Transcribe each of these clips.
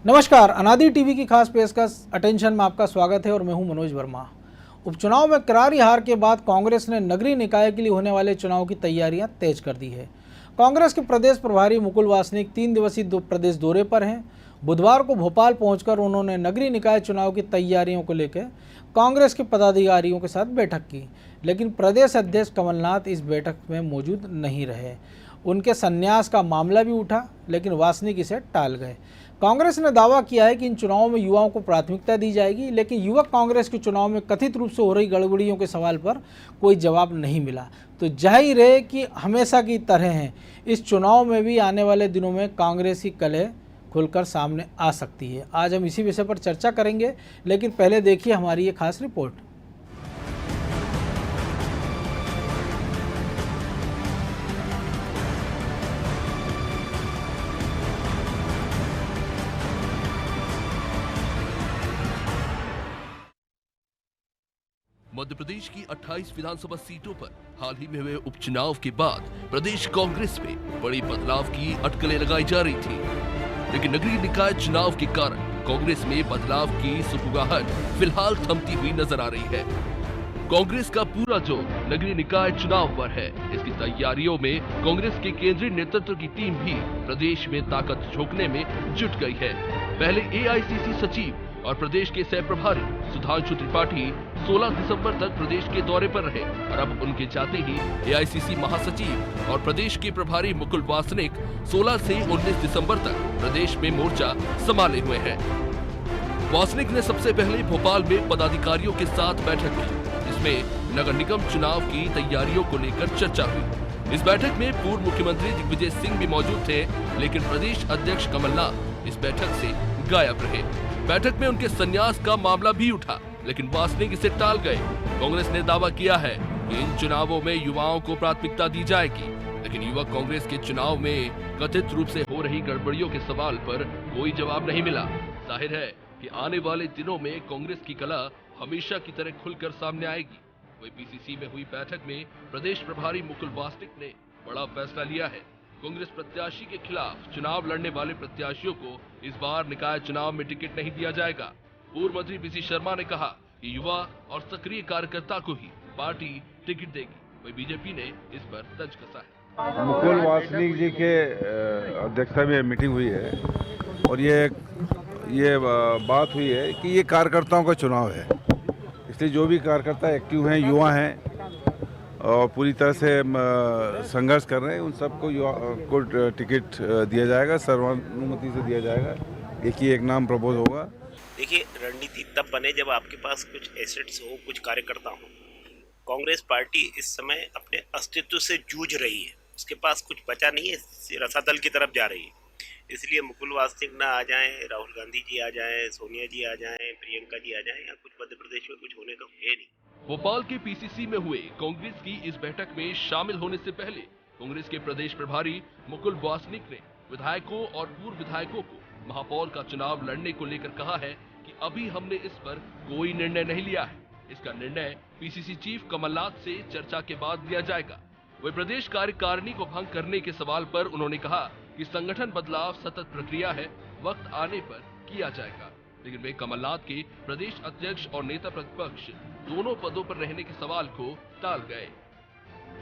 नमस्कार, अनादि टीवी की खास पेशकश अटेंशन में आपका स्वागत है और मैं हूं मनोज वर्मा। उपचुनाव में करारी हार के बाद कांग्रेस ने नगरीय निकाय के लिए होने वाले चुनाव की तैयारियां तेज कर दी है। कांग्रेस के प्रदेश प्रभारी मुकुल वासनिक 3 दिवसीय प्रदेश दौरे पर हैं। बुधवार को भोपाल पहुंचकर उन्होंने नगरीय निकाय चुनाव की तैयारियों को लेकर कांग्रेस के पदाधिकारियों के साथ बैठक की, लेकिन प्रदेश अध्यक्ष कमलनाथ इस बैठक में मौजूद नहीं रहे। उनके संन्यास का मामला भी उठा, लेकिन वासनिक इसे टाल गए। कांग्रेस ने दावा किया है कि इन चुनावों में युवाओं को प्राथमिकता दी जाएगी, लेकिन युवक कांग्रेस के चुनाव में कथित रूप से हो रही गड़बड़ियों के सवाल पर कोई जवाब नहीं मिला। तो जाहिर है कि हमेशा की तरह है, इस चुनाव में भी आने वाले दिनों में कांग्रेस की कलह खुलकर सामने आ सकती है। आज हम इसी विषय पर चर्चा करेंगे, लेकिन पहले देखिए हमारी ये खास रिपोर्ट। मध्य प्रदेश की 28 विधानसभा सीटों पर हाल ही में हुए उपचुनाव के बाद प्रदेश कांग्रेस में बड़ी बदलाव की अटकलें लगाई जा रही थी, लेकिन नगरीय निकाय चुनाव के कारण कांग्रेस में बदलाव की सुगबुगाहट फिलहाल थमती हुई नजर आ रही है। कांग्रेस का पूरा जोर नगरीय निकाय चुनाव पर है। इसकी तैयारियों में कांग्रेस के केंद्रीय नेतृत्व की टीम भी प्रदेश में ताकत झोंकने में जुट गई है। पहले एआईसीसी सचिव और प्रदेश के सह प्रभारी सुधांशु त्रिपाठी 16 दिसंबर तक प्रदेश के दौरे पर रहे और अब उनके जाते ही एआईसीसी महासचिव और प्रदेश के प्रभारी मुकुल वासनिक 16 से 19 दिसंबर तक प्रदेश में मोर्चा संभाले हुए हैं। वासनिक ने सबसे पहले भोपाल में पदाधिकारियों के साथ बैठक की, जिसमें नगर निगम चुनाव की तैयारियों को लेकर चर्चा हुई। इस बैठक में पूर्व मुख्यमंत्री दिग्विजय सिंह भी मौजूद थे, लेकिन प्रदेश अध्यक्ष कमलनाथ इस बैठक से गायब रहे। बैठक में उनके संन्यास का मामला भी उठा, लेकिन वासनिक इसे टाल गए। कांग्रेस ने दावा किया है कि इन चुनावों में युवाओं को प्राथमिकता दी जाएगी, लेकिन युवक कांग्रेस के चुनाव में कथित रूप से हो रही गड़बड़ियों के सवाल पर कोई जवाब नहीं मिला। जाहिर है कि आने वाले दिनों में कांग्रेस की कला हमेशा की तरह खुलकर सामने आएगी। वही पीसीसी में हुई बैठक में प्रदेश प्रभारी मुकुल वासनिक ने बड़ा फैसला लिया है। कांग्रेस प्रत्याशी के खिलाफ चुनाव लड़ने वाले प्रत्याशियों को इस बार निकाय चुनाव में टिकट नहीं दिया जाएगा। पूर्व मंत्री पीसी शर्मा ने कहा कि युवा और सक्रिय कार्यकर्ता को ही पार्टी टिकट देगी। वही बीजेपी ने इस पर तंज कसा है। मुकुल वासनिक जी के अध्यक्षता में मीटिंग हुई है और ये बात हुई है कि ये कार्यकर्ताओं का चुनाव है, इसलिए जो भी कार्यकर्ता एक्टिव हैं, युवा हैं और पूरी तरह से संघर्ष कर रहे हैं, उन सबको को टिकट दिया जाएगा, सर्वानुमति से दिया जाएगा। एक नाम प्रपोज होगा। देखिए, रणनीति तब बने जब आपके पास कुछ एसेट्स हो, कुछ कार्यकर्ता हो। कांग्रेस पार्टी इस समय अपने अस्तित्व से जूझ रही है, उसके पास कुछ बचा नहीं है, रसातल की तरफ जा रही है। इसलिए मुकुल वासनिक ना आ जाएं, राहुल गांधी जी आ जाएं, सोनिया जी आ जाएं, प्रियंका जी आ जाएं, या कुछ मध्य प्रदेश में कुछ होने का है नहीं। भोपाल के पीसीसी में हुए कांग्रेस की इस बैठक में शामिल होने से पहले कांग्रेस के प्रदेश प्रभारी मुकुल वासनिक ने विधायकों और पूर्व विधायकों को महापौर का चुनाव लड़ने को लेकर कहा है कि अभी हमने इस पर कोई निर्णय नहीं लिया है। इसका निर्णय पीसीसी चीफ कमलनाथ से चर्चा के बाद लिया जाएगा। वही प्रदेश कार्यकारिणी को भंग करने के सवाल पर उन्होंने कहा कि संगठन बदलाव सतत प्रक्रिया है, वक्त आने पर किया जाएगा। लेकिन वे कमलनाथ के प्रदेश अध्यक्ष और नेता प्रतिपक्ष दोनों पदों पर रहने के सवाल को टाल गए।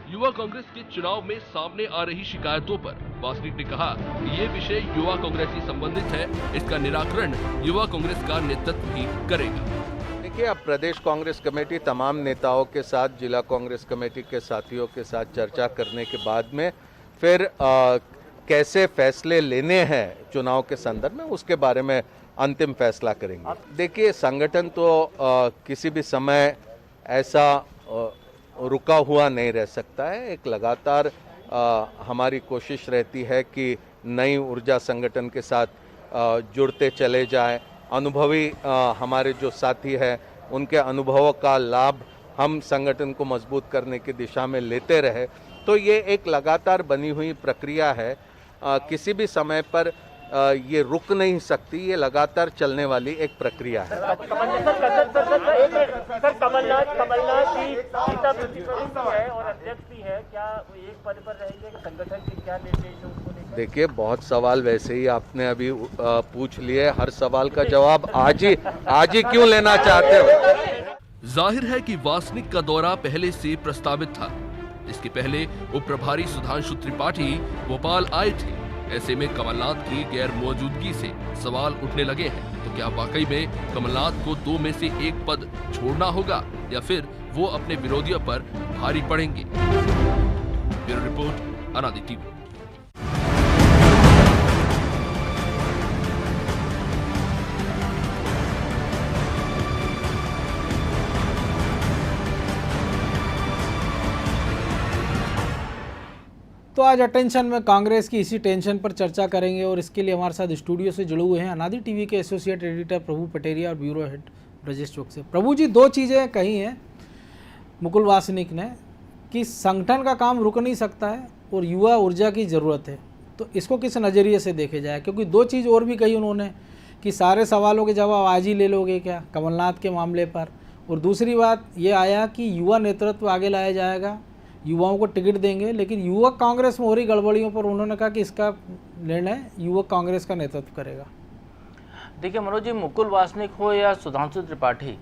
युवा कांग्रेस के चुनाव में सामने आ रही शिकायतों पर वासनिक ने कहा कि ये विषय युवा कांग्रेस से संबंधित है, इसका निराकरण युवा कांग्रेस का नेतृत्व ही करेगा। देखिए, अब प्रदेश कांग्रेस कमेटी तमाम नेताओं के साथ, जिला कांग्रेस कमेटी के साथियों के साथ चर्चा करने के बाद में फिर कैसे फैसले लेने हैं चुनाव के संदर्भ में, उसके बारे में अंतिम फैसला करेंगे। देखिए, संगठन तो किसी भी समय ऐसा रुका हुआ नहीं रह सकता है। एक लगातार हमारी कोशिश रहती है कि नई ऊर्जा संगठन के साथ जुड़ते चले जाएं। अनुभवी हमारे जो साथी हैं, उनके अनुभवों का लाभ हम संगठन को मजबूत करने की दिशा में लेते रहे। तो ये एक लगातार बनी हुई प्रक्रिया है, किसी भी समय पर ये रुक नहीं सकती, ये लगातार चलने वाली एक प्रक्रिया है। कमलनाथ की नेता प्रतिपक्ष है और अध्यक्ष भी है, क्या वो एक पद पर रहेंगे? संगठन के क्या निर्देश है उसको लेकर? देखिए, बहुत सवाल वैसे ही आपने अभी पूछ लिए, हर सवाल का जवाब आज ही क्यों लेना चाहते हो? जाहिर है कि वासनिक का दौरा पहले से प्रस्तावित था। इसके पहले उप प्रभारी सुधांशु त्रिपाठी भोपाल आए थे। ऐसे में कमलनाथ की गैर मौजूदगी से सवाल उठने लगे हैं। तो क्या वाकई में कमलनाथ को 2 में से 1 पद छोड़ना होगा या फिर वो अपने विरोधियों पर भारी पड़ेंगे? ब्यूरो रिपोर्ट, अनादि टीवी। तो आज अटेंशन में कांग्रेस की इसी टेंशन पर चर्चा करेंगे और इसके लिए हमारे साथ स्टूडियो से जुड़े हुए हैं अनादि टीवी के एसोसिएट एडिटर प्रभु पटेरिया और ब्यूरो हेड ब्रजेश चौक से। प्रभु जी, 2 चीज़ें कही हैं मुकुल वासनिक ने कि संगठन का काम रुक नहीं सकता है और युवा ऊर्जा की ज़रूरत है। तो इसको किस नज़रिए से देखे जाए, क्योंकि 2 चीज़ और भी कही उन्होंने कि सारे सवालों के जवाब आज ही ले लोगे क्या कमलनाथ के मामले पर, और दूसरी बात ये आया कि युवा नेतृत्व आगे लाया जाएगा, युवाओं को टिकट देंगे। लेकिन युवक कांग्रेस में हो रही गड़बड़ियों पर उन्होंने कहा कि इसका निर्णय युवक कांग्रेस का नेतृत्व करेगा। देखिए मनोज जी, मुकुल वासनिक हो या सुधांशु त्रिपाठी,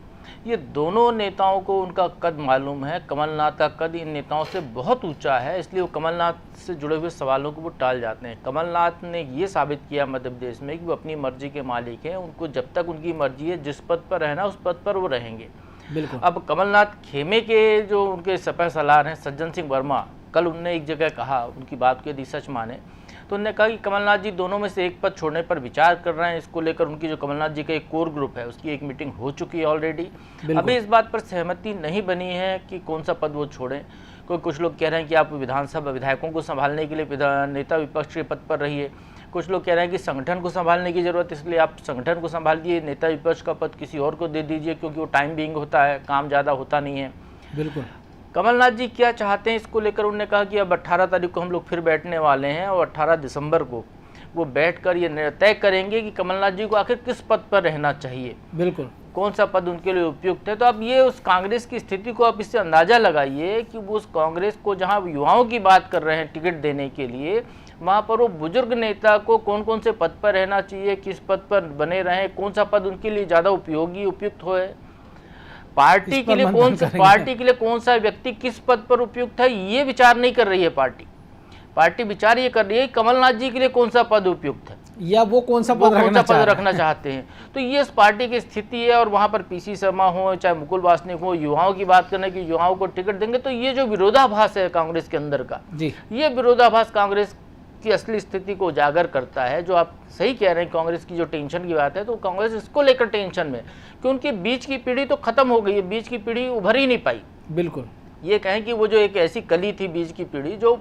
ये दोनों नेताओं को उनका कद मालूम है। कमलनाथ का कद इन नेताओं से बहुत ऊंचा है, इसलिए वो कमलनाथ से जुड़े हुए सवालों को वो टाल जाते हैं। कमलनाथ ने ये साबित किया मध्य प्रदेश में कि वो अपनी मर्जी के मालिक हैं। उनको जब तक उनकी मर्जी है, जिस पद पर रहना उस पद पर वो रहेंगे। बिल्कुल। अब कमलनाथ खेमे के जो उनके सपा सलार हैं सज्जन सिंह वर्मा, कल उनने एक जगह कहा, उनकी बात को यदि सच माने तो उन्होंने कहा कि कमलनाथ जी दोनों में से 1 पद छोड़ने पर विचार कर रहे हैं। इसको लेकर उनकी जो कमलनाथ जी का एक कोर ग्रुप है उसकी एक मीटिंग हो चुकी है ऑलरेडी। अभी इस बात पर सहमति नहीं बनी है कि कौन सा पद वो छोड़ें। कुछ लोग कह रहे हैं कि आप विधानसभा विधायकों को संभालने के लिए नेता विपक्ष के पद पर रहिए। कुछ लोग कह रहे हैं कि संगठन को संभालने की ज़रूरत है, इसलिए आप संगठन को संभालिए, नेता विपक्ष का पद किसी और को दे दीजिए, क्योंकि वो टाइम बिंग होता है, काम ज़्यादा होता नहीं है। बिल्कुल। कमलनाथ जी क्या चाहते हैं इसको लेकर उन्होंने कहा कि अब 18 तारीख को हम लोग फिर बैठने वाले हैं और 18 दिसंबर को वो बैठकर ये तय करेंगे कि कमलनाथ जी को आखिर किस पद पर रहना चाहिए। बिल्कुल। कौन सा पद उनके लिए उपयुक्त है। तो अब ये उस कांग्रेस की स्थिति को आप इससे अंदाज़ा लगाइए कि वो उस कांग्रेस को जहाँ युवाओं की बात कर रहे हैं टिकट देने के लिए, वहाँ पर वो बुजुर्ग नेता को कौन कौन से पद पर रहना चाहिए, किस पद पर बने रहें, कौन सा पद उनके लिए ज़्यादा उपयोगी उपयुक्त हो, पार्टी के लिए कौन सा व्यक्ति किस पद पर उपयुक्त है, ये विचार नहीं कर रही है पार्टी विचार ये कर रही है कमलनाथ जी के लिए कौन सा पद उपयुक्त है या वो कौन सा पद रखना चाहते हैं। तो ये इस पार्टी की स्थिति है। और वहाँ पर पीसी शर्मा हो चाहे मुकुल वासनिक हो, युवाओं की बात करने की युवाओं को टिकट देंगे, तो ये जो विरोधाभास है कांग्रेस के अंदर का, ये विरोधाभास कांग्रेस की असली स्थिति को उजागर करता है। जो आप सही कह रहे हैं, कांग्रेस की जो टेंशन की बात है, तो कांग्रेस इसको लेकर टेंशन में कि उनकी बीच की पीढ़ी तो खत्म हो गई है, बीच की पीढ़ी उभर ही नहीं पाई। बिल्कुल। ये कहें कि वो जो एक ऐसी कली थी बीच की पीढ़ी जो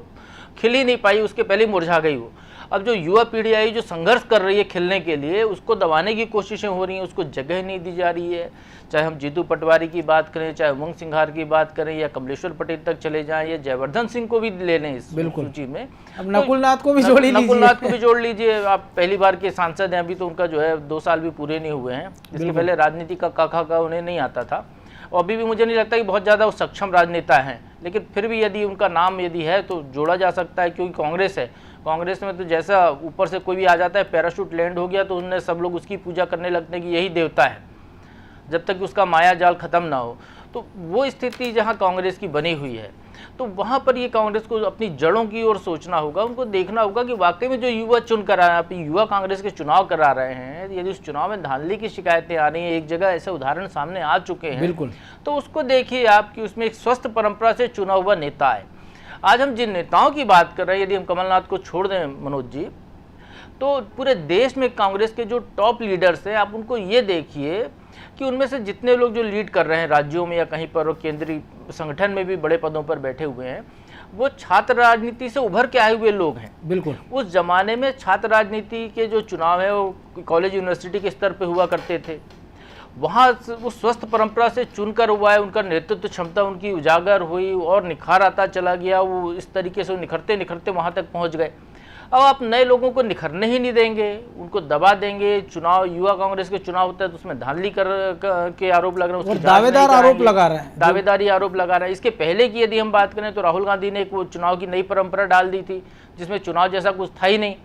खिल ही नहीं पाई, उसके पहले मुरझा गई वो। अब जो युवा पीढ़ी आई जो संघर्ष कर रही है खिलने के लिए, उसको दबाने की कोशिशें हो रही हैं, उसको जगह नहीं दी जा रही है। चाहे हम जीतू पटवारी की बात करें, चाहे उमंग सिंघार की बात करें, या कमलेश्वर पटेल तक चले जाएं, या जयवर्धन सिंह को भी ले लें इस सूची में। अब नकुलनाथ को भी जोड़ लीजिए। नकुलनाथ को भी जोड़ लीजिए। आप पहली बार के सांसद हैं, अभी तो उनका जो है 2 साल भी पूरे नहीं हुए हैं। इसके पहले राजनीति का काका का उन्हें नहीं आता था, और अभी भी मुझे नहीं लगता कि बहुत ज़्यादा वो सक्षम राजनेता हैं, लेकिन फिर भी यदि उनका नाम यदि है तो जोड़ा जा सकता है, क्योंकि कांग्रेस है। कांग्रेस में तो जैसा ऊपर से कोई भी आ जाता है, पैराशूट लैंड हो गया तो उनने सब लोग उसकी पूजा करने लगते हैं कि यही देवता है, जब तक कि उसका माया जाल खत्म ना हो। तो वो स्थिति जहाँ कांग्रेस की बनी हुई है, तो वहाँ पर ये कांग्रेस को अपनी जड़ों की ओर सोचना होगा। उनको देखना होगा कि वाकई में जो युवा चुन कर रहे हैं, युवा कांग्रेस के चुनाव करा रहे हैं, यदि उस चुनाव में धांधली की शिकायतें आ रही हैं, एक जगह ऐसे उदाहरण सामने आ चुके हैं, बिल्कुल, तो उसको देखिए आप कि उसमें एक स्वस्थ परंपरा से चुना हुआ नेता है। आज हम जिन नेताओं की बात कर रहे हैं, यदि हम कमलनाथ को छोड़ दें मनोज जी, तो पूरे देश में कांग्रेस के जो टॉप लीडर्स हैं, आप उनको ये देखिए कि उनमें से जितने लोग जो लीड कर रहे हैं राज्यों में या कहीं पर, और केंद्रीय संगठन में भी बड़े पदों पर बैठे हुए हैं, वो छात्र राजनीति से उभर के आए हुए लोग हैं। बिल्कुल। उस जमाने में छात्र राजनीति के जो चुनाव है वो कॉलेज यूनिवर्सिटी के स्तर पे हुआ करते थे। वहाँ वो स्वस्थ परंपरा से चुनकर हुआ है, उनका नेतृत्व क्षमता उनकी उजागर हुई और निखार आता चला गया। वो इस तरीके से निखरते निखरते वहाँ तक पहुँच गए। अब आप नए लोगों को निखरने ही नहीं देंगे, उनको दबा देंगे। चुनाव, युवा कांग्रेस के चुनाव होता है तो उसमें धांधली के आरोप लग रहे हैं, उसकी जांच दावेदार नहीं आरोप कराएंगे। लगा रहे हैं, दावेदारी आरोप लगा रहे हैं। इसके पहले की यदि हम बात करें तो राहुल गांधी ने एक वो चुनाव की नई परंपरा डाल दी थी जिसमें चुनाव जैसा कुछ था ही नहीं।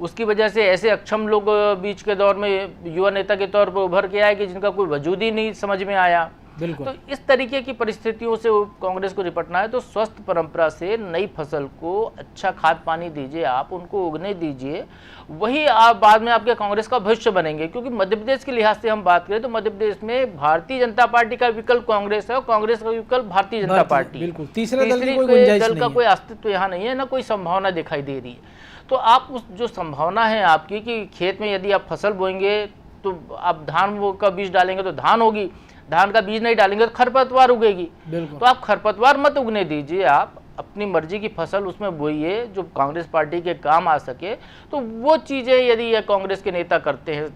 उसकी वजह से ऐसे अक्षम लोग बीच के दौर में युवा नेता के तौर पर उभर के आए कि जिनका कोई वजूद ही नहीं समझ में आया। बिल्कुल। तो इस तरीके की परिस्थितियों से कांग्रेस को निपटना है तो स्वस्थ परंपरा से नई फसल को अच्छा खाद पानी दीजिए, आप उनको उगने दीजिए, वही आप बाद में आपके कांग्रेस का भविष्य बनेंगे। क्योंकि मध्य प्रदेश के लिहाज से हम बात करें तो मध्य प्रदेश में भारतीय जनता पार्टी का विकल्प कांग्रेस है और कांग्रेस का विकल्प भारतीय जनता पार्टी है। बिल्कुल, तीसरे दल की कोई कोई गुंजाइश दल नहीं का है। कोई अस्तित्व यहाँ नहीं है, ना कोई संभावना दिखाई दे रही है। तो आप उस जो संभावना है आपकी कि खेत में यदि आप फसल बोएंगे तो आप धान वो का बीज डालेंगे तो धान होगी, धान का बीज नहीं डालेंगे तो खरपतवार उगेगी। तो आप खरपतवार मत उगने दीजिए, आप अपनी मर्जी की फसल उसमें बोइए जो कांग्रेस पार्टी के काम आ सके। तो वो चीज़ें यदि ये कांग्रेस के नेता करते हैं,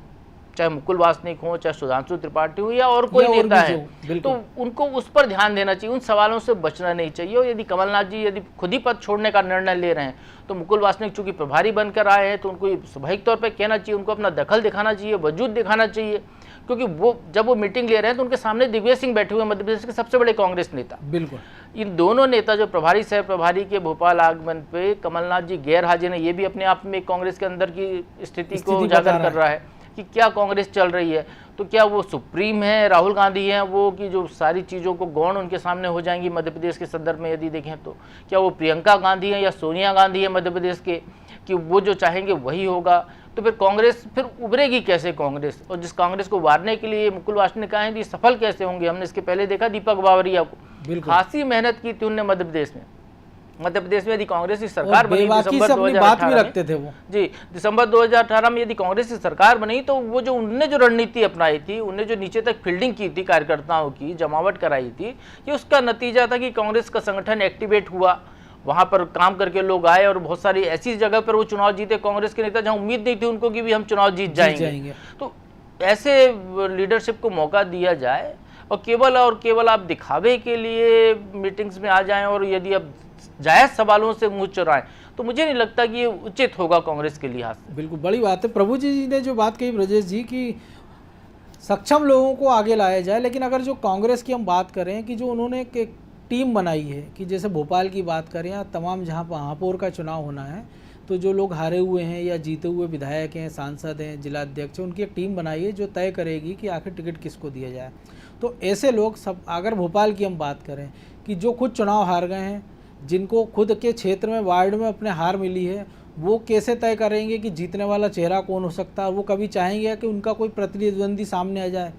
चाहे मुकुल वासनिक हो, चाहे सुधांशु त्रिपाठी हो या और कोई नेता है, तो उनको उस पर ध्यान देना चाहिए, उन सवालों से बचना नहीं चाहिए। और यदि कमलनाथ जी यदि खुद ही पद छोड़ने का निर्णय ले रहे हैं तो मुकुल वासनिक चूंकि प्रभारी बनकर आए हैं तो उनको स्वाभाविक तौर पर कहना चाहिए, उनको अपना दखल दिखाना चाहिए, वजूद दिखाना चाहिए। क्योंकि वो जब वो मीटिंग ले रहे हैं तो उनके सामने दिग्विजय सिंह बैठे हुए मध्य प्रदेश के सबसे बड़े कांग्रेस नेता। बिल्कुल। इन दोनों नेता जो प्रभारी सह प्रभारी के भोपाल आगमन पे कमलनाथ जी गैर हाजिर हैं, ये भी अपने आप में कांग्रेस के अंदर की स्थिति को उजागर कर रहा है कि क्या कांग्रेस चल रही है। तो क्या वो सुप्रीम है, राहुल गांधी हैं वो, कि जो सारी चीज़ों को गौण उनके सामने हो जाएंगी मध्य प्रदेश के संदर्भ में यदि देखें तो? क्या वो प्रियंका गांधी हैं या सोनिया गांधी है मध्य प्रदेश के, कि वो जो चाहेंगे वही होगा? तो फिर कांग्रेस फिर उभरेगी कैसे कांग्रेस? और जिस कांग्रेस को उभारने के लिए मुकुल वासनिक ने कहा है कि सफल कैसे होंगे? हमने इसके पहले देखा दीपक बावरिया को, खासी मेहनत की थी उनने मध्य प्रदेश में। मध्य प्रदेश में यदि कांग्रेस की सरकार बनी दिसंबर 2018 में, जी दिसंबर 2018 में यदि कांग्रेस की सरकार बनी तो वो जो उनने जो रणनीति अपनाई थी, उनने जो नीचे तक फील्डिंग की थी, कार्यकर्ताओं की जमावट कराई थी, कि उसका नतीजा था कि कांग्रेस का संगठन एक्टिवेट हुआ, वहां पर काम करके लोग आए और बहुत सारी ऐसी जगह पर वो चुनाव जीते कांग्रेस के नेता जहां उम्मीद नहीं थी उनको कि भी हम चुनाव जीत जाएंगे। तो ऐसे लीडरशिप को मौका दिया जाए और केवल आप दिखावे के लिए मीटिंग्स में आ जाएं और यदि आप जायज सवालों से मुंह चुराएं तो मुझे नहीं लगता कि ये उचित होगा कांग्रेस के लिहाज से। बिल्कुल, बड़ी बात है। प्रभु जी ने जो बात कही ब्रजेश जी की सक्षम लोगों को आगे लाया जाए, लेकिन अगर जो कांग्रेस की हम बात करें कि जो उन्होंने एक टीम बनाई है, कि जैसे भोपाल की बात करें या तमाम जहाँ महापौर का चुनाव होना है तो जो लोग हारे हुए हैं या जीते हुए विधायक हैं, सांसद हैं, जिला अध्यक्ष हैं, उनकी एक टीम बनाई है जो तय करेगी कि आखिर टिकट किसको दिया जाए। तो ऐसे लोग सब, अगर भोपाल की हम बात करें कि जो खुद चुनाव हार गए हैं, जिनको खुद के क्षेत्र में वार्ड में अपने हार मिली है, वो कैसे तय करेंगे कि जीतने वाला चेहरा कौन हो सकता है? वो कभी चाहेंगे कि उनका कोई प्रतिद्वंदी सामने आ जाए?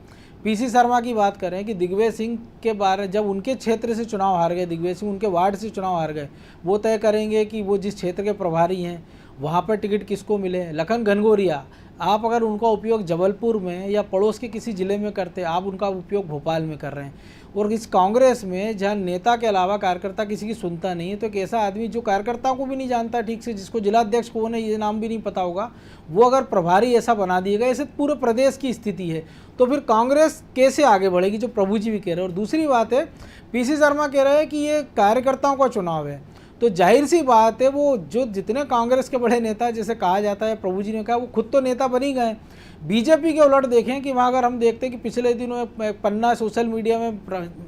पीसी शर्मा की बात करें कि दिग्विजय सिंह के बारे, जब उनके क्षेत्र से चुनाव हार गए, दिग्विजय सिंह उनके वार्ड से चुनाव हार गए, वो तय करेंगे कि वो जिस क्षेत्र के प्रभारी हैं वहाँ पर टिकट किसको मिले। लखन घनघोरिया, आप अगर उनका उपयोग जबलपुर में या पड़ोस के किसी ज़िले में करते, आप उनका उपयोग भोपाल में कर रहे हैं। और इस कांग्रेस में जहाँ नेता के अलावा कार्यकर्ता किसी की सुनता नहीं है, तो एक ऐसा आदमी जो कार्यकर्ताओं को भी नहीं जानता ठीक से, जिसको जिलाध्यक्ष को ने ये नाम भी नहीं पता होगा, वो अगर प्रभारी ऐसा बना दिएगा, ऐसे पूरे प्रदेश की स्थिति है, तो फिर कांग्रेस कैसे आगे बढ़ेगी? जो प्रभु जी भी कह रहे हैं। और दूसरी बात है, पीसी शर्मा कह रहे हैं कि ये कार्यकर्ताओं का चुनाव है, तो जाहिर सी बात है वो जो जितने कांग्रेस के बड़े नेता जैसे कहा जाता है, प्रभु जी ने कहा, वो खुद तो नेता बन ही गए। बीजेपी के उलट देखें कि वहाँ अगर हम देखते हैं कि पिछले दिनों एक पन्ना सोशल मीडिया में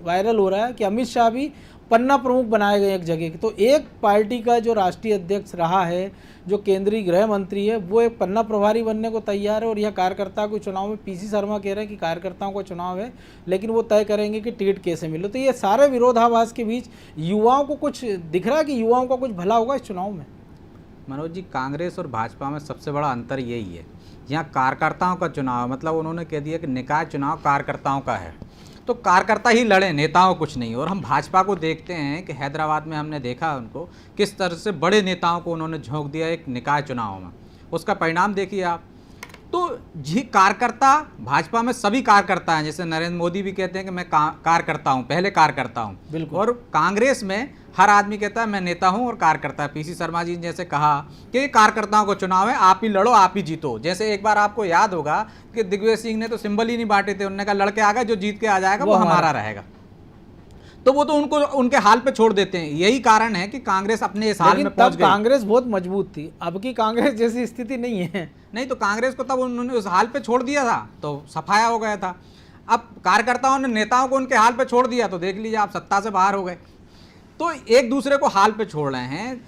वायरल हो रहा है कि अमित शाह भी पन्ना प्रमुख बनाए गए एक जगह के। तो एक पार्टी का जो राष्ट्रीय अध्यक्ष रहा है, जो केंद्रीय गृह मंत्री है, वो एक पन्ना प्रभारी बनने को तैयार है। और यह कार्यकर्ता को चुनाव में पीसी शर्मा कह रहे हैं कि कार्यकर्ताओं का चुनाव है, लेकिन वो तय करेंगे कि टिकट कैसे मिले। तो ये सारे विरोधाभास के बीच युवाओं को कुछ दिख रहा है कि युवाओं का कुछ भला होगा इस चुनाव में? मनोज जी, कांग्रेस और भाजपा में सबसे बड़ा अंतर यही है, यहाँ कार्यकर्ताओं का चुनाव, मतलब उन्होंने कह दिया कि निकाय चुनाव कार्यकर्ताओं का है, तो कार्यकर्ता ही लड़े, नेताओं कुछ नहीं। और हम भाजपा को देखते हैं कि हैदराबाद में हमने देखा उनको किस तरह से बड़े नेताओं को उन्होंने झोंक दिया एक निकाय चुनाव में, उसका परिणाम देखिए आप। तो जी कार्यकर्ता भाजपा में सभी कार्यकर्ता हैं, जैसे नरेंद्र मोदी भी कहते हैं कि मैं कार्यकर्ता हूँ, पहले कार्यकर्ता हूँ, और कांग्रेस में हर आदमी कहता है मैं नेता हूं और कार्यकर्ता है। पीसी शर्मा जी ने जैसे कहा कि कार्यकर्ताओं को चुनाव है, आप ही लड़ो, आप ही जीतो। जैसे एक बार आपको याद होगा कि दिग्विजय सिंह ने तो सिंबल ही नहीं बांटे थे, उन्होंने कहा लड़के आ गए, जो जीत के आ जाएगा वो हमारा रहेगा। तो वो तो उनको उनके हाल पे छोड़ देते हैं। यही कारण है कि कांग्रेस अपने इस हाल लेकिन में पहुंच तब गई। कांग्रेस बहुत मजबूत थी, अब की कांग्रेस जैसी स्थिति नहीं है। नहीं तो कांग्रेस को तब उन्होंने उस हाल पे छोड़ दिया था तो सफाया हो गया था। अब कार्यकर्ताओं ने नेताओं को उनके हाल पे छोड़ दिया तो देख लीजिए आप सत्ता से बाहर हो गए। तो एक दूसरे को हाल पे छोड़ रहे हैं,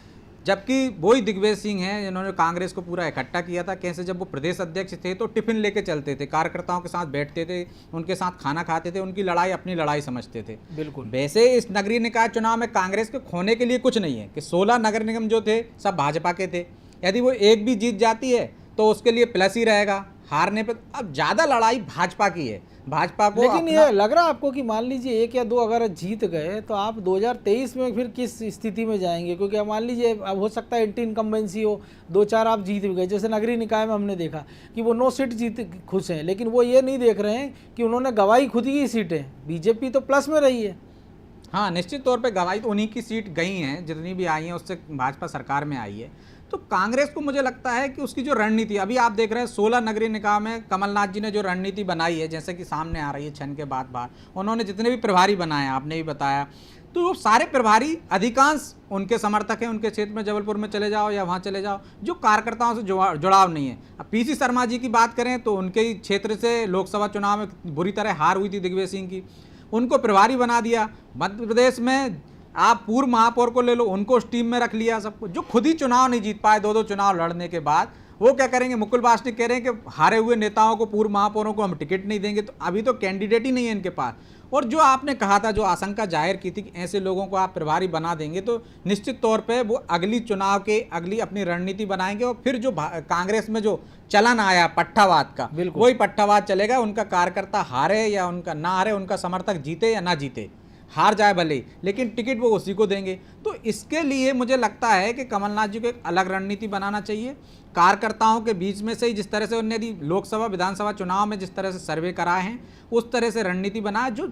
जबकि वही दिग्विजय सिंह हैं जिन्होंने कांग्रेस को पूरा इकट्ठा किया था। कैसे, जब वो प्रदेश अध्यक्ष थे तो टिफिन लेके चलते थे, कार्यकर्ताओं के साथ बैठते थे, उनके साथ खाना खाते थे, उनकी लड़ाई अपनी लड़ाई समझते थे। बिल्कुल। वैसे इस नगरीय निकाय चुनाव में कांग्रेस के खोने के लिए कुछ नहीं है कि 16 नगर निगम जो थे सब भाजपा के थे। यदि वो एक भी जीत जाती है तो उसके लिए प्लस ही रहेगा, हारने पे अब ज़्यादा लड़ाई भाजपा की है। भाजपा को लेकिन ये लग रहा है आपको कि मान लीजिए 1 या 2 अगर जीत गए तो आप 2023 में फिर किस स्थिति में जाएंगे? क्योंकि अब मान लीजिए अब हो सकता है एंटी इनकम्बेंसी हो, 2-4 आप जीत भी गए। जैसे नगरीय निकाय में हमने देखा कि वो 9 सीट जीत खुश हैं, लेकिन वो ये नहीं देख रहे हैं कि उन्होंने गवाई खुद की सीटें। बीजेपी तो प्लस में रही है। हाँ, निश्चित तौर पे गवाही तो उन्हीं की सीट गई हैं, जितनी भी आई हैं उससे भाजपा सरकार में आई है। तो कांग्रेस को मुझे लगता है कि उसकी जो रणनीति अभी आप देख रहे हैं 16 नगरीय निकाय में कमलनाथ जी ने जो रणनीति बनाई है, जैसे कि सामने आ रही है क्षण के बाद बार, उन्होंने जितने भी प्रभारी बनाए आपने भी बताया, तो वो सारे प्रभारी अधिकांश उनके समर्थक हैं। उनके क्षेत्र में जबलपुर में चले जाओ या वहाँ चले जाओ, जो कार्यकर्ताओं से जुड़ाव नहीं है। अब पीसी शर्मा जी की बात करें तो उनके ही क्षेत्र से लोकसभा चुनाव में बुरी तरह हार हुई थी दिग्विजय सिंह की, उनको प्रभारी बना दिया। मध्य प्रदेश में आप पूर्व महापौर को ले लो, उनको उस टीम में रख लिया सबको, जो खुद ही चुनाव नहीं जीत पाए 2-2 चुनाव लड़ने के बाद। वो क्या करेंगे? मुकुल वासनिक कह रहे हैं कि हारे हुए नेताओं को, पूर्व महापौरों को हम टिकट नहीं देंगे। तो अभी तो कैंडिडेट ही नहीं है इनके पास। और जो आपने कहा था, जो आशंका जाहिर की थी कि ऐसे लोगों को आप प्रभारी बना देंगे तो निश्चित तौर पे वो अगली चुनाव के अगली अपनी रणनीति बनाएंगे। और फिर जो कांग्रेस में जो चलन आया पट्टावाद का, वही पट्टावाद चलेगा। उनका कार्यकर्ता हारे या उनका ना हारे, उनका समर्थक जीते या ना जीते, हार जाए भले, लेकिन टिकट वो उसी को देंगे। तो इसके लिए मुझे लगता है कि कमलनाथ जी को एक अलग रणनीति बनाना चाहिए। कार्यकर्ताओं के बीच में से ही जिस तरह से उन्होंने यदि लोकसभा विधानसभा चुनाव में जिस तरह से सर्वे कराए हैं, उस तरह से रणनीति बनाए। जो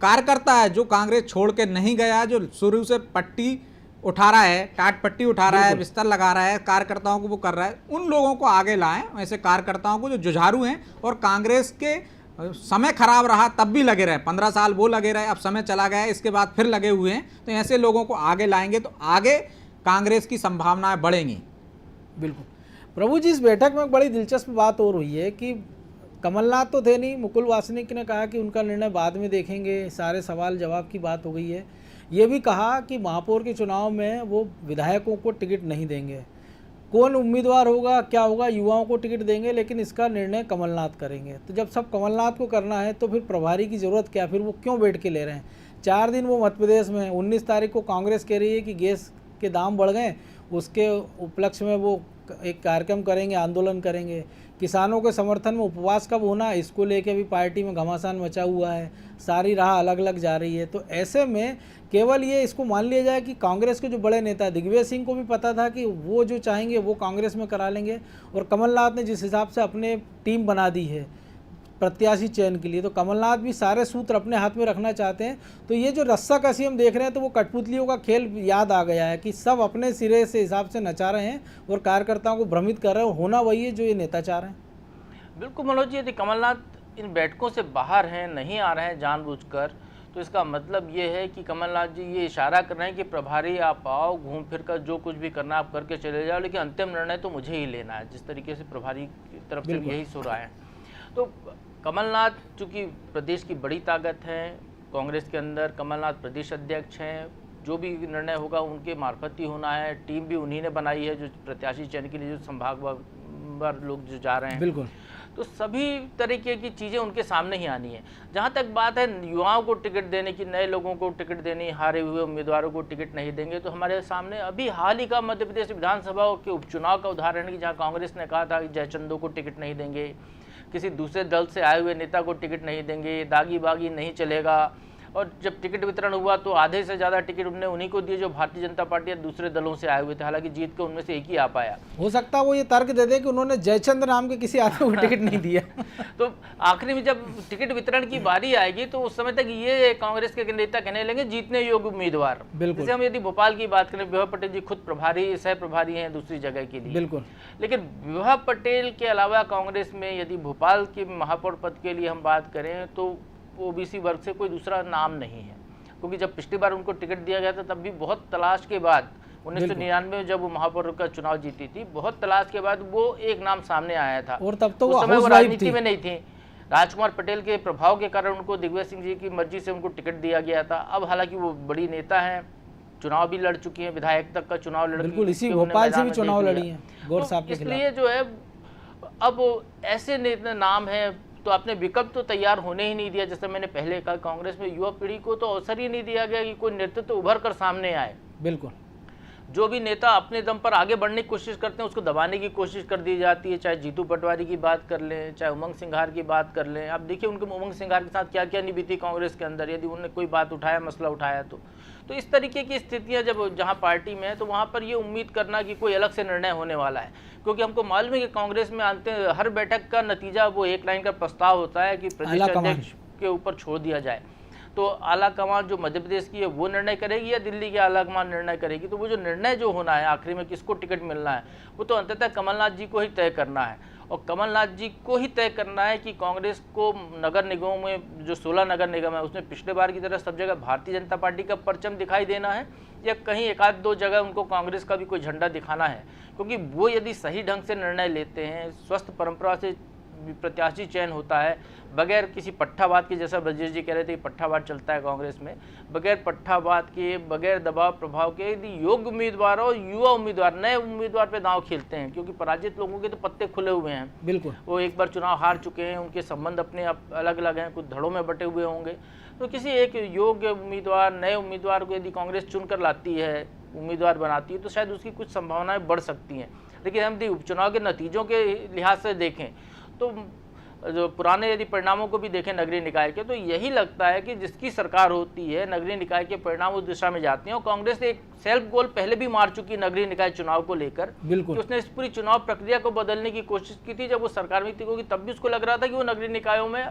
कार्यकर्ता है, जो कांग्रेस छोड़ के नहीं गया, जो शुरू से पट्टी उठा रहा है, टाट पट्टी उठा रहा है, बिस्तर लगा रहा है, कार्यकर्ताओं को वो कर रहा है, उन लोगों को आगे लाएं। ऐसे कार्यकर्ताओं को जो जुझारू हैं और कांग्रेस के समय खराब रहा तब भी लगे रहे, 15 साल वो लगे रहे, अब समय चला गया इसके बाद फिर लगे हुए हैं, तो ऐसे लोगों को आगे लाएंगे तो आगे कांग्रेस की संभावनाएं बढ़ेंगी। बिल्कुल। प्रभु जी, इस बैठक में एक बड़ी दिलचस्प बात और हुई है कि कमलनाथ तो थे नहीं, मुकुल वासनिक ने कहा कि उनका निर्णय बाद में देखेंगे, सारे सवाल जवाब की बात हो गई है। ये भी कहा कि महापौर के चुनाव में वो विधायकों को टिकट नहीं देंगे, कौन उम्मीदवार होगा क्या होगा, युवाओं को टिकट देंगे, लेकिन इसका निर्णय कमलनाथ करेंगे। तो जब सब कमलनाथ को करना है तो फिर प्रभारी की ज़रूरत क्या? फिर वो क्यों बैठ के ले रहे हैं? 4 दिन वो मध्य प्रदेश में, 19 तारीख को कांग्रेस कह रही है कि गैस के दाम बढ़ गए, उसके उपलक्ष्य में वो एक कार्यक्रम करेंगे, आंदोलन करेंगे। किसानों के समर्थन में उपवास कब होना, इसको लेके भी पार्टी में घमासान मचा हुआ है, सारी राह अलग अलग जा रही है। तो ऐसे में केवल ये इसको मान लिया जाए कि कांग्रेस के जो बड़े नेता दिग्विजय सिंह को भी पता था कि वो जो चाहेंगे वो कांग्रेस में करा लेंगे, और कमलनाथ ने जिस हिसाब से अपने टीम बना दी है प्रत्याशी चयन के लिए, तो कमलनाथ भी सारे सूत्र अपने हाथ में रखना चाहते हैं। तो ये जो रस्साकसी हम देख रहे हैं तो वो कठपुतलियों का खेल याद आ गया है कि सब अपने सिरे से हिसाब से नचा रहे हैं और कार्यकर्ताओं को भ्रमित कर रहे हैं। होना वही है जो ये नेता चाह रहे हैं। बिल्कुल मनोज जी, यदि कमलनाथ इन बैठकों से बाहर हैं, नहीं आ रहे हैं जानबूझकर, तो इसका मतलब ये है कि कमलनाथ जी ये इशारा कर रहे हैं कि प्रभारी आप आओ, घूम फिर कर जो कुछ भी करना आप करके चले जाओ, लेकिन अंतिम निर्णय तो मुझे ही लेना है। जिस तरीके से प्रभारी की तरफ से यही सुर आया है, तो कमलनाथ चूँकि प्रदेश की बड़ी ताकत है कांग्रेस के अंदर, कमलनाथ प्रदेश अध्यक्ष हैं, जो भी निर्णय होगा उनके मार्फत ही होना है। टीम भी उन्हीं ने बनाई है, जो प्रत्याशी चयन के लिए जो संभागवार लोग जो जा रहे हैं, बिल्कुल, तो सभी तरीके की चीज़ें उनके सामने ही आनी है। जहाँ तक बात है युवाओं को टिकट देने की, नए लोगों को टिकट देनी, हारे हुए उम्मीदवारों को टिकट नहीं देंगे, तो हमारे सामने अभी हाल ही का मध्य प्रदेश विधानसभा के उपचुनाव का उदाहरण है कि जहाँ कांग्रेस ने कहा था कि जयचंदों को टिकट नहीं देंगे, किसी दूसरे दल से आए हुए नेता को टिकट नहीं देंगे, दागी बागी नहीं चलेगा, और जब टिकट वितरण हुआ तो आधे से ज़्यादा टिकट उन्होंने उन्हीं को दिए जो भारतीय जनता पार्टी या दूसरे दलों से आए हुए थे। हालांकि जीत के उनमें से एक ही आ पाया। हो सकता है वो ये तर्क दे दे कि उन्होंने जयचंद नाम के किसी आदमी को टिकट नहीं दिया। तो आखिरी में जब टिकट वितरण की बारी आएगी तो उस समय तक ये कांग्रेस के नेता कहने लगे जीतने योग्य उम्मीदवार। जैसे हम यदि भोपाल की बात करें, विभा पटेल जी खुद प्रभारी, सह प्रभारी हैं दूसरी जगह के लिए, बिल्कुल, लेकिन विभा पटेल के अलावा कांग्रेस में यदि भोपाल के महापौर पद के लिए हम बात करें तो ओबीसी वर्ग से कोई दूसरा नाम नहीं है। क्योंकि जब पिछली बार उनको टिकट दिया गया था तब भी बहुत तलाश के बाद 1999 में जब वो महापौर का चुनाव जीती थी, बहुत तलाश के बाद वो एक नाम सामने आया था और तब तो उस वो समय वो हाउसवाइफ राजनीति थी। में नहीं थी। राजकुमार पटेल के प्रभाव के कारण उनको दिग्विजय सिंह जी की मर्जी से उनको टिकट दिया गया था। अब हालांकि वो बड़ी नेता हैं, चुनाव भी लड़ चुकी हैं, विधायक तक का चुनाव लड़ बिल्कुल, इसी चुकी हैं, भोपाल से मैदान भी में चुनाव देख लड़ी लिया। हैं गौर साहब के इसलिए खिलाफ। जो है अब ऐसे नेता नाम है तो आपने विकल्प तो तैयार होने ही नहीं दिया। जैसे मैंने पहले कहा, कांग्रेस में युवा पीढ़ी को तो अवसर ही नहीं दिया गया कि कोई नेतृत्व उभर कर सामने आए। बिल्कुल, जो भी नेता अपने दम पर आगे बढ़ने की कोशिश करते हैं उसको दबाने की कोशिश कर दी जाती है। चाहे जीतू पटवारी की बात कर लें, चाहे उमंग सिंघार की बात कर लें। आप देखिए उनके उमंग सिंघार के साथ क्या क्या नहीं बीती कांग्रेस के अंदर, यदि उन्होंने कोई बात उठाया, मसला उठाया तो इस तरीके की स्थितियां जब जहां पार्टी में है तो वहां पर ये उम्मीद करना कि कोई अलग से निर्णय होने वाला है, क्योंकि हमको मालूम है कि कांग्रेस में आते हर बैठक का नतीजा वो एक लाइन का प्रस्ताव होता है कि प्रदेश अध्यक्ष के ऊपर छोड़ दिया जाए। तो आला कमान जो मध्य प्रदेश की है वो निर्णय करेगी या दिल्ली की आला कमान निर्णय करेगी। तो वो जो निर्णय जो होना है आखिरी में किसको टिकट मिलना है वो तो अंततः कमलनाथ जी को ही तय करना है। और कमलनाथ जी को ही तय करना है कि कांग्रेस को नगर निगमों में जो 16 नगर निगम है उसमें पिछले बार की तरह सब जगह भारतीय जनता पार्टी का परचम दिखाई देना है या कहीं एक आध दो जगह उनको कांग्रेस का भी कोई झंडा दिखाना है। क्योंकि वो यदि सही ढंग से निर्णय लेते हैं, स्वस्थ परंपरा से प्रत्याशी चयन होता है, बगैर किसी पट्टावाद के, जैसा ब्रजेश जी कह रहे थे पट्टावाद चलता है कांग्रेस में, बगैर पट्टावाद के, बगैर दबाव प्रभाव के यदि योग्य उम्मीदवार और युवा उम्मीदवार नए उम्मीदवार पे दांव खेलते हैं, क्योंकि पराजित लोगों के तो पत्ते खुले हुए हैं। बिल्कुल, वो एक बार चुनाव हार चुके हैं, उनके संबंध अपने अलग अलग हैं, कुछ धड़ों में बटे हुए होंगे। तो किसी एक योग्य उम्मीदवार, नए उम्मीदवार को यदि कांग्रेस चुनकर लाती है, उम्मीदवार बनाती है, तो शायद उसकी कुछ संभावनाएं बढ़ सकती हैं। लेकिन हम यदि उपचुनाव के नतीजों के लिहाज से देखें तो जो पुराने यदि परिणामों को भी देखें नगरीय निकाय के, तो यही लगता है कि जिसकी सरकार होती है नगरीय निकाय के परिणाम उस दिशा में जाते हैं। और कांग्रेस एक सेल्फ गोल पहले भी मार चुकी नगरीय निकाय चुनाव को लेकर, बिल्कुल, कि उसने इस पूरी चुनाव प्रक्रिया को बदलने की कोशिश की थी। जब वो सरकार में थी क्योंकि तब भी उसको लग रहा था कि वो नगरीय निकायों में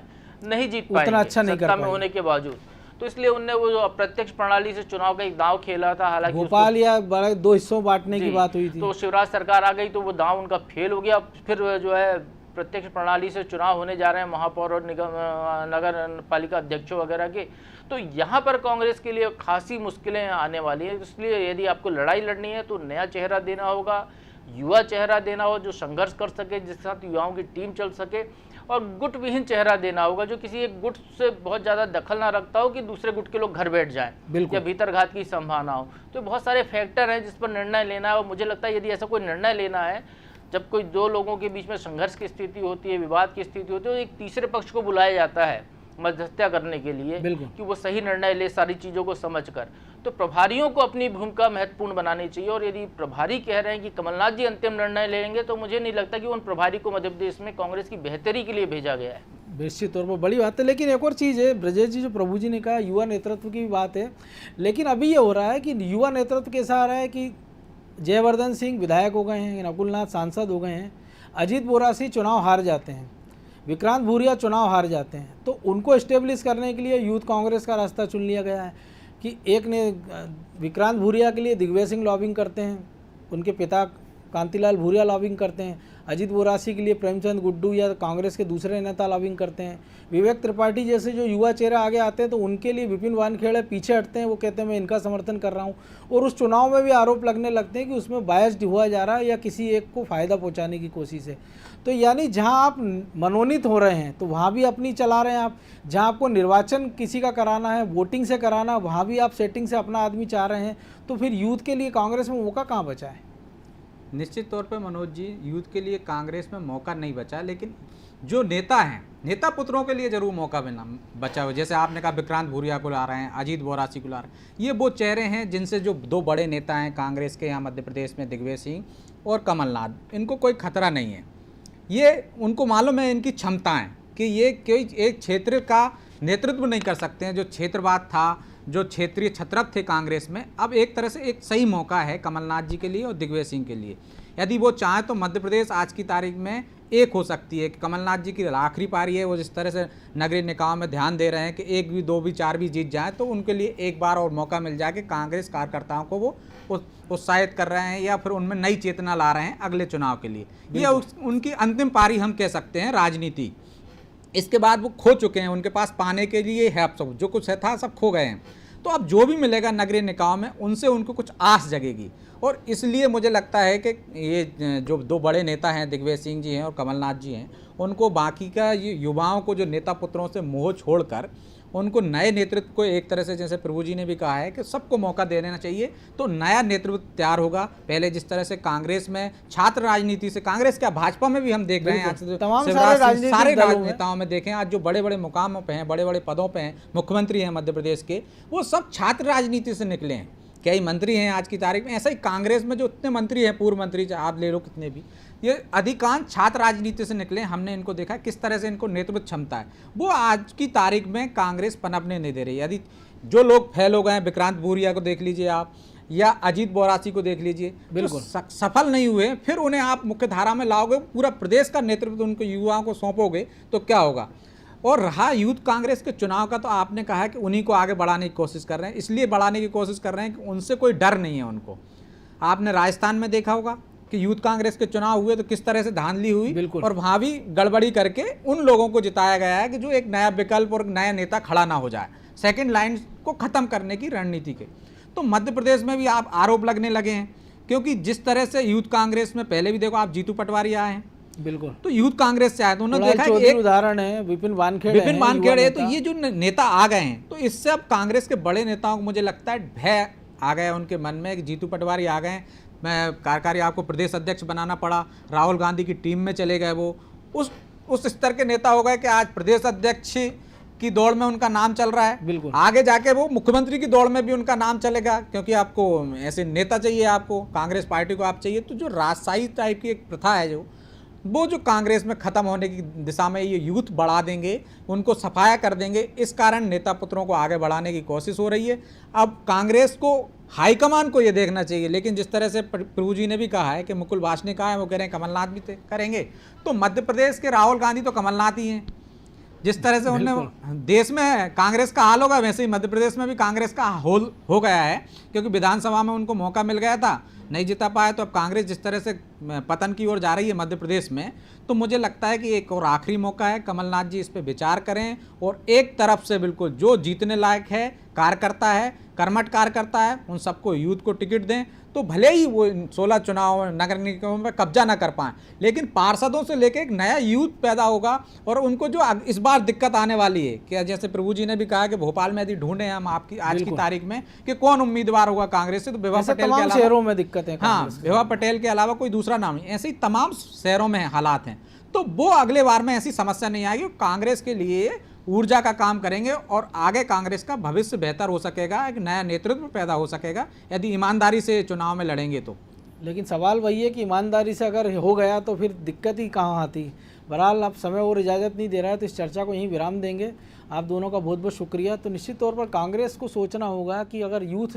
नहीं जीत पाएंगे उतना अच्छा नहीं कर सत्ता में पाएंगे। होने के बावजूद, तो इसलिए उनने वो जो अप्रत्यक्ष प्रणाली से चुनाव का एक दांव खेला था। हालांकि भोपाल या बड़े 2 हिस्सों बांटने की बात हुई थी। तो शिवराज सरकार आ गई तो वो दांव उनका फेल हो गया। फिर जो है प्रत्यक्ष प्रणाली से चुनाव होने जा रहे हैं महापौर और निगम नगर पालिका अध्यक्षों वगैरह के, तो यहाँ पर कांग्रेस के लिए खासी मुश्किलें आने वाली है। इसलिए यदि आपको लड़ाई लड़नी है तो नया चेहरा देना होगा, युवा चेहरा देना हो जो संघर्ष कर सके, जिसके साथ युवाओं की टीम चल सके, और गुट विहीन चेहरा देना होगा जो किसी एक गुट से बहुत ज़्यादा दखल ना रखता हो कि दूसरे गुट के लोग घर बैठ जाएं या भीतरघात की संभावना हो। तो बहुत सारे फैक्टर हैं जिस पर निर्णय लेना है। और मुझे लगता है यदि ऐसा कोई निर्णय लेना है, जब कोई दो लोगों के बीच में संघर्ष की स्थिति होती है, विवाद की स्थिति होती है, तो एक तीसरे पक्ष को बुलाया जाता है मध्यस्थता करने के लिए कि वो सही निर्णय ले सारी चीज़ों को समझकर। तो प्रभारियों को अपनी भूमिका महत्वपूर्ण बनानी चाहिए। और यदि प्रभारी कह रहे हैं कि कमलनाथ जी अंतिम निर्णय लेंगे, तो मुझे नहीं लगता कि उन प्रभारी को मध्य प्रदेश में कांग्रेस की बेहतरी के लिए भेजा गया है। निश्चित तौर पर बड़ी बात है। लेकिन एक और चीज़ है ब्रजेश जी, जो प्रभु जी ने कहा युवा नेतृत्व की भी बात है, लेकिन अभी ये हो रहा है कि युवा नेतृत्व कैसा आ रहा है कि जयवर्धन सिंह विधायक हो गए हैं, नकुलनाथ सांसद हो गए हैं, अजीत बोरासी चुनाव हार जाते हैं, विक्रांत भूरिया चुनाव हार जाते हैं, तो उनको इस्टेब्लिश करने के लिए यूथ कांग्रेस का रास्ता चुन लिया गया है कि एक ने विक्रांत भूरिया के लिए दिग्विजय सिंह लॉबिंग करते हैं, उनके पिता कांतिलाल भूरिया लॉबिंग करते हैं, अजीत बोरासी के लिए प्रेमचंद गुड्डू या कांग्रेस के दूसरे नेता लॉबिंग करते हैं, विवेक त्रिपाठी जैसे जो युवा चेहरा आगे आते हैं तो उनके लिए विपिन वानखेड़े पीछे हटते हैं, वो कहते हैं मैं इनका समर्थन कर रहा हूँ। और उस चुनाव में भी आरोप लगने लगते हैं कि उसमें बायस्ड हुआ जा रहा है या किसी एक को फ़ायदा पहुँचाने की कोशिश है। तो यानी जहाँ आप मनोनीत हो रहे हैं तो वहाँ भी अपनी चला रहे हैं आप, जहाँ आपको निर्वाचन किसी का कराना है, वोटिंग से कराना, वहाँ भी आप सेटिंग से अपना आदमी चाह रहे हैं, तो फिर यूथ के लिए कांग्रेस में मौका कहाँ बचा है? निश्चित तौर पे मनोज जी, यूथ के लिए कांग्रेस में मौका नहीं बचा, लेकिन जो नेता हैं, नेता पुत्रों के लिए जरूर मौका बचा हुआ। जैसे आपने कहा विक्रांत भूरिया को ला रहे हैं, अजीत बोरासी को ला रहे हैं, ये वो चेहरे हैं जिनसे जो दो बड़े नेता हैं कांग्रेस के यहाँ मध्य प्रदेश में, दिग्विजय सिंह और कमलनाथ, इनको कोई खतरा नहीं है। ये उनको मालूम है इनकी क्षमताएँ कि ये कोई एक क्षेत्र का नेतृत्व नहीं कर सकते हैं। जो क्षेत्रवाद था, जो क्षेत्रीय छत्रप थे कांग्रेस में, अब एक तरह से एक सही मौका है कमलनाथ जी के लिए और दिग्विजय सिंह के लिए। यदि वो चाहें तो मध्य प्रदेश आज की तारीख में एक हो सकती है कि कमलनाथ जी की आखिरी पारी है, वो जिस तरह से नगरीय निकायों में ध्यान दे रहे हैं कि 1 भी 2 भी 4 भी जीत जाए, तो उनके लिए एक बार और मौका मिल जाए कि कांग्रेस कार्यकर्ताओं को वो उत्साहित कर रहे हैं या फिर उनमें नई चेतना ला रहे हैं अगले चुनाव के लिए। ये उनकी अंतिम पारी हम कह सकते हैं राजनीति। इसके बाद वो खो चुके हैं, उनके पास पाने के लिए है, अब सब जो कुछ है था सब खो गए हैं। तो अब जो भी मिलेगा नगरीय निकायों में उनसे उनको कुछ आस जगेगी। और इसलिए मुझे लगता है कि ये जो दो बड़े नेता हैं, दिग्विजय सिंह जी हैं और कमलनाथ जी हैं, उनको बाकी का ये युवाओं को जो नेता पुत्रों से मोह छोड़कर उनको नए नेतृत्व को एक तरह से, जैसे प्रभु जी ने भी कहा है कि सबको मौका दे देना चाहिए, तो नया नेतृत्व तैयार होगा। पहले जिस तरह से कांग्रेस में छात्र राजनीति से, कांग्रेस क्या भाजपा में भी हम देख रहे हैं आज तमाम सारे राजनेताओं में देखें, आज जो बड़े बड़े मुकामों पे हैं, बड़े बड़े पदों पे हैं, मुख्यमंत्री हैं मध्य प्रदेश के, वो सब छात्र राजनीति से निकले हैं। कई मंत्री हैं आज की तारीख में, ऐसा ही कांग्रेस में जो इतने मंत्री हैं, पूर्व मंत्री आप ले लो कितने भी, ये अधिकांश छात्र राजनीति से निकले। हमने इनको देखा किस तरह से इनको नेतृत्व क्षमता है, वो आज की तारीख में कांग्रेस पनपने नहीं दे रही। यदि जो लोग फेल हो गए हैं, विक्रांत भूरिया को देख लीजिए आप, या अजीत बोरासी को देख लीजिए, बिल्कुल सफल नहीं हुए, फिर उन्हें आप मुख्य धारा में लाओगे, पूरा प्रदेश का नेतृत्व उनको युवाओं को सौंपोगे तो क्या होगा। और रहा यूथ कांग्रेस के चुनाव का, तो आपने कहा कि उन्हीं को आगे बढ़ाने की कोशिश कर रहे हैं, इसलिए बढ़ाने की कोशिश कर रहे हैं कि उनसे कोई डर नहीं है उनको। आपने राजस्थान में देखा होगा कि यूथ कांग्रेस के चुनाव हुए तो किस तरह से धांधली हुई, और वहाँ भी गड़बड़ी करके उन लोगों को जिताया गया है कि जो एक नया विकल्प और नया नेता खड़ा ना हो जाए, सेकेंड लाइन को खत्म करने की रणनीति के। तो मध्य प्रदेश में भी आप आरोप लगने लगे हैं, क्योंकि जिस तरह से यूथ कांग्रेस में पहले भी देखो आप जीतू पटवारी आए हैं, बिल्कुल, तो यूथ कांग्रेस से आए तो उन्होंने देखा कि एक उदाहरण है विपिन वानखेड़े तो ये जो नेता आ गए हैं, तो इससे अब कांग्रेस के बड़े नेताओं को मुझे लगता है भय आ गया उनके मन में कि जीतू पटवारी आ गए, मैं कार्यकारी आपको प्रदेश अध्यक्ष बनाना पड़ा, राहुल गांधी की टीम में चले गए, वो उस स्तर के नेता हो गए कि आज प्रदेश अध्यक्ष की दौड़ में उनका नाम चल रहा है, बिल्कुल आगे जाके वो मुख्यमंत्री की दौड़ में भी उनका नाम चलेगा, क्योंकि आपको ऐसे नेता चाहिए, आपको कांग्रेस पार्टी को आप चाहिए। तो जो राजशाही टाइप की एक प्रथा है वो जो कांग्रेस में खत्म होने की दिशा में ये यूथ बढ़ा देंगे, उनको सफाया कर देंगे, इस कारण नेता पुत्रों को आगे बढ़ाने की कोशिश हो रही है। अब कांग्रेस को हाईकमान को ये देखना चाहिए, लेकिन जिस तरह से प्रभु जी ने भी कहा है कि मुकुल वासनिक ने कहा है, वो कह रहे हैं कमलनाथ भी करेंगे, तो मध्य प्रदेश के राहुल गांधी तो कमलनाथ ही हैं। जिस तरह से उन्होंने देश में कांग्रेस का हाल होगा, वैसे ही मध्य प्रदेश में भी कांग्रेस का हाल हो गया है, क्योंकि विधानसभा में उनको मौका मिल गया था, नहीं जिता पाए, तो अब कांग्रेस जिस तरह से पतन की ओर जा रही है मध्य प्रदेश में, तो मुझे लगता है कि एक और आखिरी मौका है, कमलनाथ जी इस पे विचार करें और एक तरफ से बिल्कुल जो जीतने लायक है, कार्यकर्ता है, कर्मठ कार्यकर्ता है, उन सबको यूथ को टिकट दें, तो भले ही वो 16 चुनाव नगर निगमों में कब्जा ना कर पाएं, लेकिन पार्षदों से लेकर एक नया यूथ पैदा होगा। और उनको जो इस बार दिक्कत आने वाली है कि जैसे प्रभु जी ने भी कहा कि भोपाल में यदि ढूंढे हम आपकी आज की तारीख में कि कौन उम्मीदवार होगा कांग्रेस से, तो विभा पटेल के अलावा शहरों में दिक्कत है, हाँ, विभा पटेल के अलावा कोई दूसरा नाम नहीं। ऐसे ही तमाम शहरों में हालात हैं, तो वो अगले बार में ऐसी समस्या नहीं आएगी। कांग्रेस के लिए ऊर्जा का काम करेंगे और आगे कांग्रेस का भविष्य बेहतर हो सकेगा, एक नया नेतृत्व पैदा हो सकेगा यदि ईमानदारी से चुनाव में लड़ेंगे तो। लेकिन सवाल वही है कि ईमानदारी से अगर हो गया तो फिर दिक्कत ही कहाँ आती। बहरहाल अब समय और इजाज़त नहीं दे रहा है, तो इस चर्चा को यहीं विराम देंगे। आप दोनों का बहुत बहुत शुक्रिया। तो निश्चित तौर पर कांग्रेस को सोचना होगा कि अगर यूथ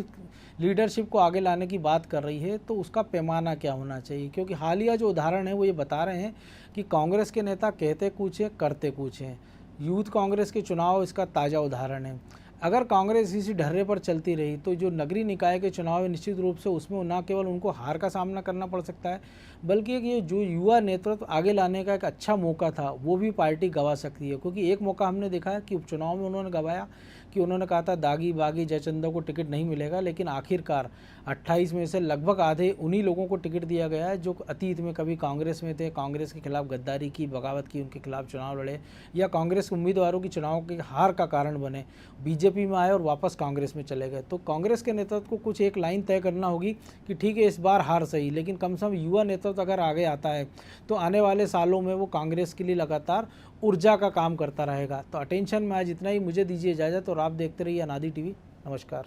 लीडरशिप को आगे लाने की बात कर रही है तो उसका पैमाना क्या होना चाहिए, क्योंकि हालिया जो उदाहरण है वो ये बता रहे हैं कि कांग्रेस के नेता कहते कुछ है, करते कुछ हैं। यूथ कांग्रेस के चुनाव इसका ताज़ा उदाहरण है। अगर कांग्रेस इसी ढर्रे पर चलती रही तो जो नगरीय निकाय के चुनाव है, निश्चित रूप से उसमें न केवल उनको हार का सामना करना पड़ सकता है, बल्कि ये जो युवा नेतृत्व आगे लाने का एक अच्छा मौका था वो भी पार्टी गंवा सकती है। क्योंकि एक मौका हमने देखा है कि उपचुनाव में उन्होंने गंवाया कि उन्होंने कहा था दागी बागी जयचंदा को टिकट नहीं मिलेगा, लेकिन आखिरकार 28 में से लगभग आधे उन्हीं लोगों को टिकट दिया गया है जो अतीत में कभी कांग्रेस में थे, कांग्रेस के खिलाफ गद्दारी की, बगावत की, उनके खिलाफ चुनाव लड़े या कांग्रेस उम्मीदवारों की चुनाव के हार का कारण बने, बीजेपी में आए और वापस कांग्रेस में चले गए। तो कांग्रेस के नेतृत्व को कुछ एक लाइन तय करना होगी कि ठीक है इस बार हार सही, लेकिन कम से कम युवा नेतृत्व अगर आगे आता है तो आने वाले सालों में वो कांग्रेस के लिए लगातार ऊर्जा का काम करता रहेगा। तो अटेंशन में आज इतना ही, मुझे दीजिए इजाज़त और आप देखते रहिए अनादि टीवी। नमस्कार।